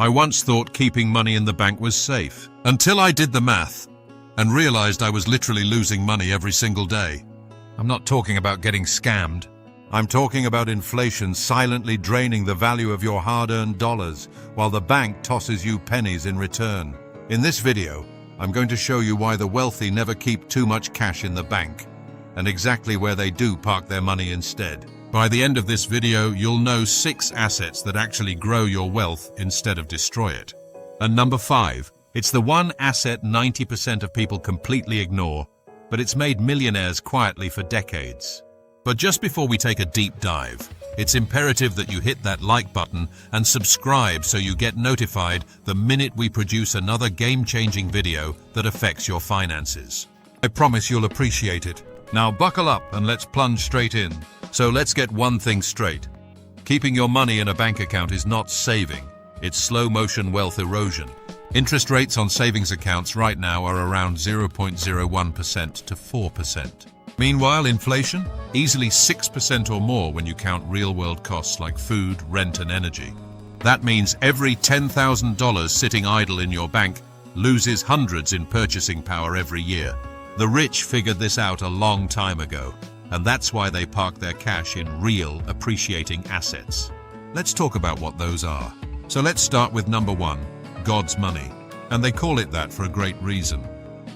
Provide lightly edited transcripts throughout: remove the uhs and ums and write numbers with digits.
I once thought keeping money in the bank was safe, until I did the math and realized I was literally losing money every single day. I'm not talking about getting scammed. I'm talking about inflation silently draining the value of your hard-earned dollars while the bank tosses you pennies in return. In this video, I'm going to show you why the wealthy never keep too much cash in the bank and exactly where they do park their money instead. By the end of this video, you'll know 6 assets that actually grow your wealth instead of destroy it. And number 5, it's the one asset 90% of people completely ignore, but it's made millionaires quietly for decades. But just before we take a deep dive, it's imperative that you hit that like button and subscribe so you get notified the minute we produce another game-changing video that affects your finances. I promise you'll appreciate it. Now buckle up and let's plunge straight in. So let's get one thing straight. Keeping your money in a bank account is not saving, it's slow-motion wealth erosion. Interest rates on savings accounts right now are around 0.01% to 4%. Meanwhile, inflation? Easily 6% or more when you count real-world costs like food, rent, and energy. That means every $10,000 sitting idle in your bank loses hundreds in purchasing power every year. The rich figured this out a long time ago, and that's why they park their cash in real, appreciating assets. Let's talk about what those are. So let's start with number 1, God's money. And they call it that for a great reason.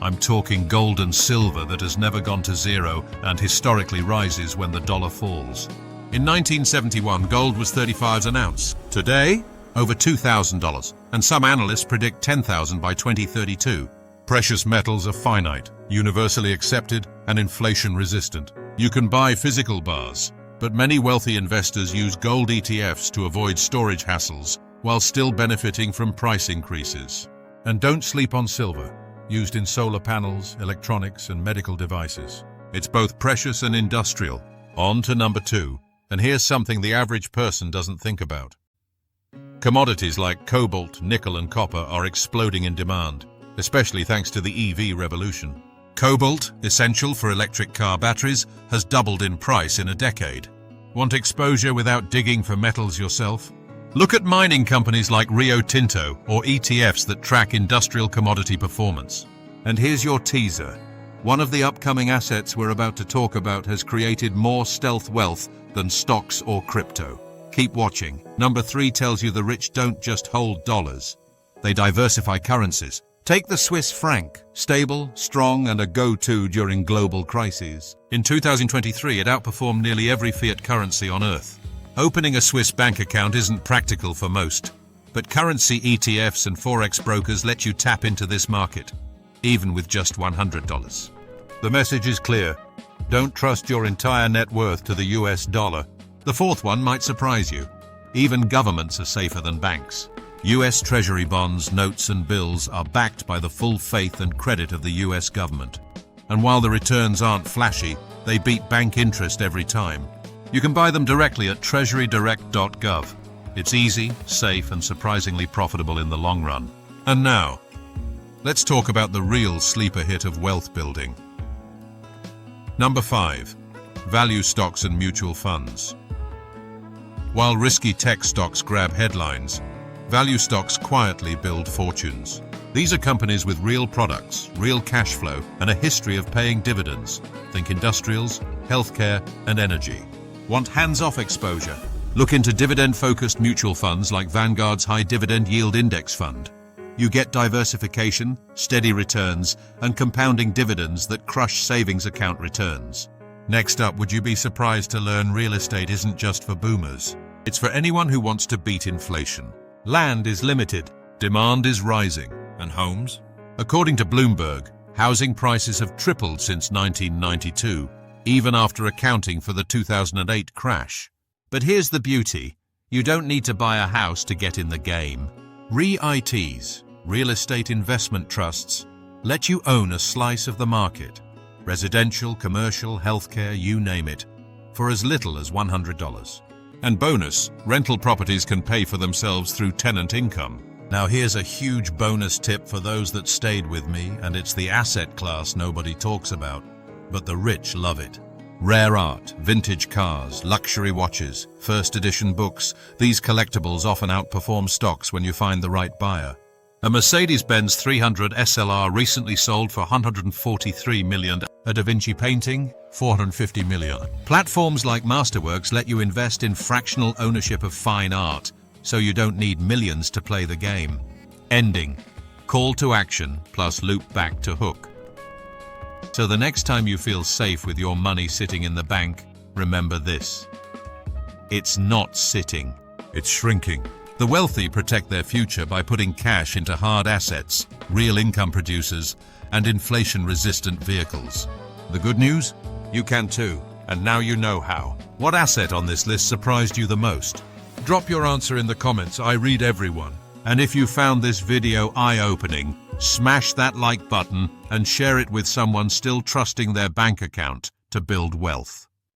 I'm talking gold and silver that has never gone to zero and historically rises when the dollar falls. In 1971, gold was $35 an ounce. Today, over $2,000, and some analysts predict $10,000 by 2032. Precious metals are finite, universally accepted, and inflation-resistant. You can buy physical bars, but many wealthy investors use gold ETFs to avoid storage hassles while still benefiting from price increases. And don't sleep on silver, used in solar panels, electronics, and medical devices. It's both precious and industrial. On to number 2, and here's something the average person doesn't think about. Commodities like cobalt, nickel, and copper are exploding in demand, especially thanks to the EV revolution. Cobalt, essential for electric car batteries, has doubled in price in a decade. Want exposure without digging for metals yourself? Look at mining companies like Rio Tinto or ETFs that track industrial commodity performance. And here's your teaser. One of the upcoming assets we're about to talk about has created more stealth wealth than stocks or crypto. Keep watching. Number 3 tells you the rich don't just hold dollars. They diversify currencies. Take the Swiss franc, stable, strong, and a go-to during global crises. In 2023, it outperformed nearly every fiat currency on Earth. Opening a Swiss bank account isn't practical for most, but currency ETFs and forex brokers let you tap into this market, even with just $100. The message is clear. Don't trust your entire net worth to the US dollar. The 4th one might surprise you. Even governments are safer than banks. US Treasury bonds, notes, and bills are backed by the full faith and credit of the US government. And while the returns aren't flashy, they beat bank interest every time. You can buy them directly at treasurydirect.gov. It's easy, safe, and surprisingly profitable in the long run. And now, let's talk about the real sleeper hit of wealth building. Number 5, value stocks and mutual funds. While risky tech stocks grab headlines, value stocks quietly build fortunes. These are companies with real products, real cash flow, and a history of paying dividends. Think industrials, healthcare, and energy. Want hands-off exposure? Look into dividend-focused mutual funds like Vanguard's High Dividend Yield Index Fund. You get diversification, steady returns, and compounding dividends that crush savings account returns. Next up, would you be surprised to learn real estate isn't just for boomers? It's for anyone who wants to beat inflation. Land is limited, demand is rising, and homes? According to Bloomberg, housing prices have tripled since 1992, even after accounting for the 2008 crash. But here's the beauty. You don't need to buy a house to get in the game. REITs, real estate investment trusts, let you own a slice of the market. Residential, commercial, healthcare, you name it, for as little as $100. And bonus, rental properties can pay for themselves through tenant income. Now here's a huge bonus tip for those that stayed with me, and it's the asset class nobody talks about, but the rich love it. Rare art, vintage cars, luxury watches, first edition books, these collectibles often outperform stocks when you find the right buyer. A Mercedes-Benz 300 SLR recently sold for $143 million. A Da Vinci painting, $450 million. Platforms like Masterworks let you invest in fractional ownership of fine art, so you don't need millions to play the game. Ending. Call to action plus loop back to hook. So the next time you feel safe with your money sitting in the bank, remember this. It's not sitting, it's shrinking. The wealthy protect their future by putting cash into hard assets, real income producers, and inflation-resistant vehicles. The good news? You can too, and now you know how. What asset on this list surprised you the most? Drop your answer in the comments, I read everyone. And if you found this video eye-opening, smash that like button and share it with someone still trusting their bank account to build wealth.